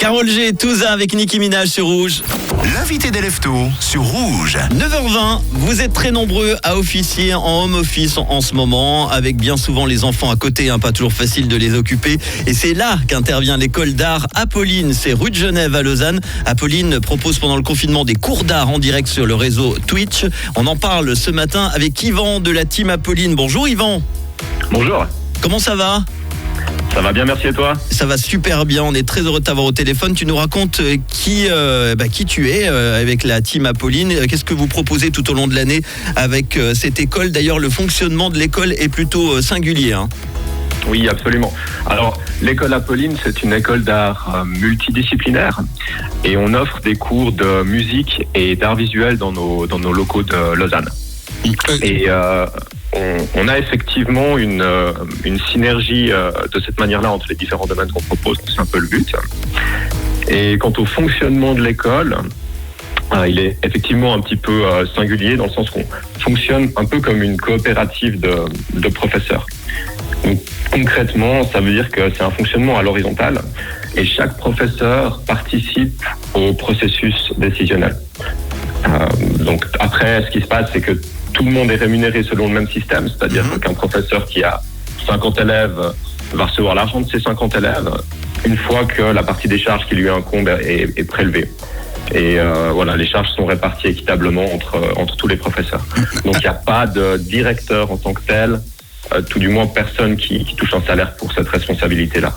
Karol G, Touza avec Nicki Minaj sur Rouge. L'invité des Leftos sur Rouge. 9h20, vous êtes très nombreux à officier en home office en ce moment, avec bien souvent les enfants à côté, pas toujours facile de les occuper. Et c'est là qu'intervient l'école d'art Apolline, c'est rue de Genève à Lausanne. Apolline propose pendant le confinement des cours d'art en direct sur le réseau Twitch. On en parle ce matin avec Yvan de la team Apolline. Bonjour Yvan. Bonjour. Comment ça va ? Ça va bien, merci et toi ? Ça va super bien, on est très heureux de t'avoir au téléphone. Tu nous racontes qui tu es avec la team Apolline. Qu'est-ce que vous proposez tout au long de l'année avec cette école ? D'ailleurs, le fonctionnement de l'école est plutôt singulier. Oui, absolument. Alors, l'école Apolline, c'est une école d'art multidisciplinaire et on offre des cours de musique et d'art visuel dans nos locaux de Lausanne. Et on a effectivement une synergie de cette manière-là entre les différents domaines qu'on propose, c'est un peu le but. Et quant au fonctionnement de l'école, il est effectivement un petit peu singulier dans le sens qu'on fonctionne un peu comme une coopérative de professeurs. Donc, concrètement, ça veut dire que c'est un fonctionnement à l'horizontale et chaque professeur participe au processus décisionnel. Donc après, ce qui se passe, c'est que tout le monde est rémunéré selon le même système, c'est-à-dire qu'un professeur qui a 50 élèves va recevoir l'argent de ses 50 élèves une fois que la partie des charges qui lui incombe est prélevée. Et les charges sont réparties équitablement entre tous les professeurs. Donc il n'y a pas de directeur en tant que tel, tout du moins personne qui touche un salaire pour cette responsabilité-là.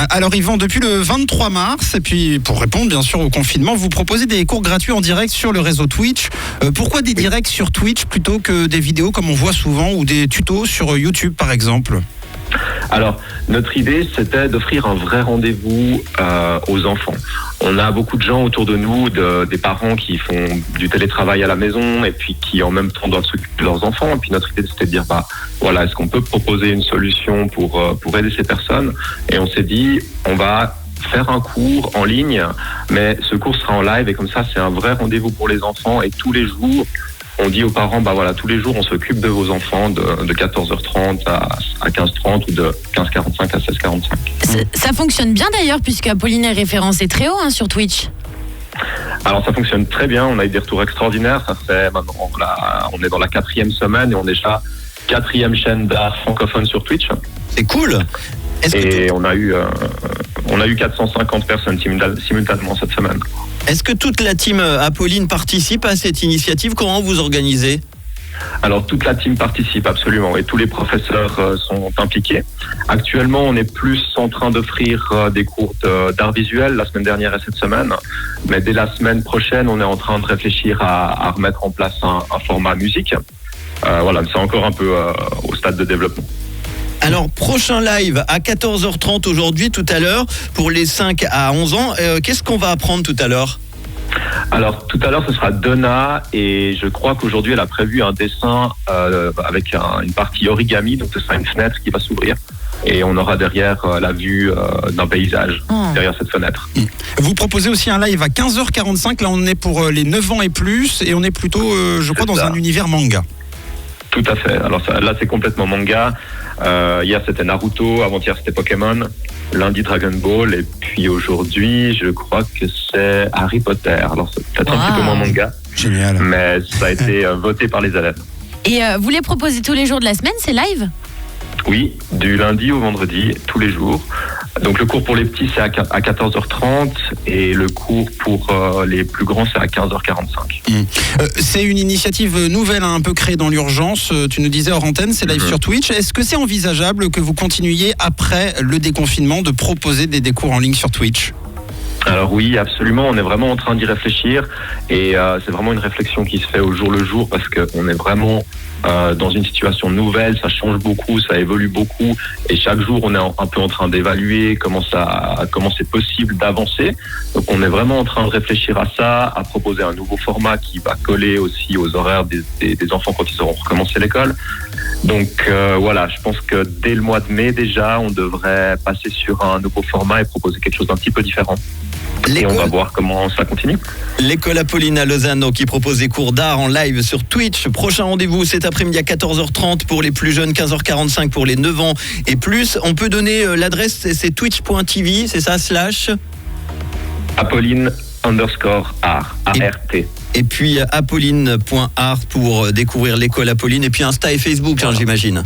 Alors Yvan, depuis le 23 mars, et puis pour répondre bien sûr au confinement, vous proposez des cours gratuits en direct sur le réseau Twitch. Pourquoi des directs sur Twitch plutôt que des vidéos comme on voit souvent ou des tutos sur YouTube par exemple ? Alors, notre idée, c'était d'offrir un vrai rendez-vous aux enfants. On a beaucoup de gens autour de nous, des parents qui font du télétravail à la maison et puis qui en même temps doivent s'occuper de leurs enfants. Et puis notre idée, c'était de dire, est-ce qu'on peut proposer une solution pour aider ces personnes ? Et on s'est dit, on va faire un cours en ligne, mais ce cours sera en live et comme ça, c'est un vrai rendez-vous pour les enfants et tous les jours, on dit aux parents, tous les jours, on s'occupe de vos enfants de 14h30 à 15h30 ou de 15h45 à 16h45. Ça fonctionne bien d'ailleurs, puisque Apolline est référencée très haut sur Twitch. Alors ça fonctionne très bien, on a eu des retours extraordinaires. Ça fait maintenant, on est dans la 4e semaine et on est déjà 4e chaîne d'art francophone sur Twitch. C'est cool. On a eu 450 personnes simultanément cette semaine. Est-ce que toute la team Apolline participe à cette initiative ? Comment vous organisez ? Alors toute la team participe absolument et tous les professeurs sont impliqués. Actuellement, on est plus en train d'offrir des cours d'art visuel la semaine dernière et cette semaine. Mais dès la semaine prochaine, on est en train de réfléchir à remettre en place un format musique. C'est encore un peu au stade de développement. Alors, prochain live à 14h30 aujourd'hui, tout à l'heure, pour les 5 à 11 ans. Qu'est-ce qu'on va apprendre tout à l'heure ? Alors, tout à l'heure, ce sera Donna et je crois qu'aujourd'hui, elle a prévu un dessin avec une partie origami. Donc, ce sera une fenêtre qui va s'ouvrir et on aura derrière la vue d'un paysage derrière cette fenêtre. Vous proposez aussi un live à 15h45. Là, on est pour les 9 ans et plus et on est plutôt, dans un univers manga. Tout à fait. Alors là, c'est complètement manga. Hier, c'était Naruto. Avant-hier, c'était Pokémon. Lundi, Dragon Ball. Et puis aujourd'hui, je crois que c'est Harry Potter. Alors, c'est peut-être un petit peu moins manga. Génial. Mais ça a été voté par les élèves. Et vous les proposez tous les jours de la semaine, c'est live ? Oui, du lundi au vendredi, tous les jours. Donc le cours pour les petits, c'est à 14h30 et le cours pour les plus grands, c'est à 15h45. C'est une initiative nouvelle, un peu créée dans l'urgence. Tu nous disais hors antenne, c'est live sur Twitch. Est-ce que c'est envisageable que vous continuiez après le déconfinement de proposer des cours en ligne sur Twitch ? Alors oui, absolument, on est vraiment en train d'y réfléchir et c'est vraiment une réflexion qui se fait au jour le jour parce qu'on est vraiment dans une situation nouvelle, ça change beaucoup, ça évolue beaucoup et chaque jour on est un peu en train d'évaluer comment c'est possible d'avancer. Donc on est vraiment en train de réfléchir à ça, à proposer un nouveau format qui va coller aussi aux horaires des enfants quand ils auront recommencé l'école. Donc je pense que dès le mois de mai déjà, on devrait passer sur un nouveau format et proposer quelque chose d'un petit peu différent. Et on va voir comment ça continue. L'école Apolline à Lausanne qui propose des cours d'art en live sur Twitch. Prochain rendez-vous cet après-midi à 14h30 pour les plus jeunes, 15h45 pour les 9 ans et plus. On peut donner l'adresse, c'est twitch.tv, c'est ça, / Apolline_art, A-R-T. Et puis apolline.art pour découvrir l'école Apolline. Et puis Insta et Facebook, j'imagine.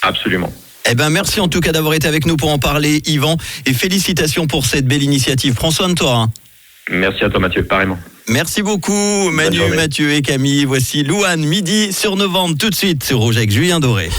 Absolument. Eh ben, merci en tout cas d'avoir été avec nous pour en parler, Yvan. Et félicitations pour cette belle initiative. Prends soin de toi. Hein. Merci à toi, Mathieu, pareillement. Merci beaucoup, Manu, Mathieu et Camille. Voici Louane, midi sur novembre, tout de suite sur Rouge avec Julien Doré.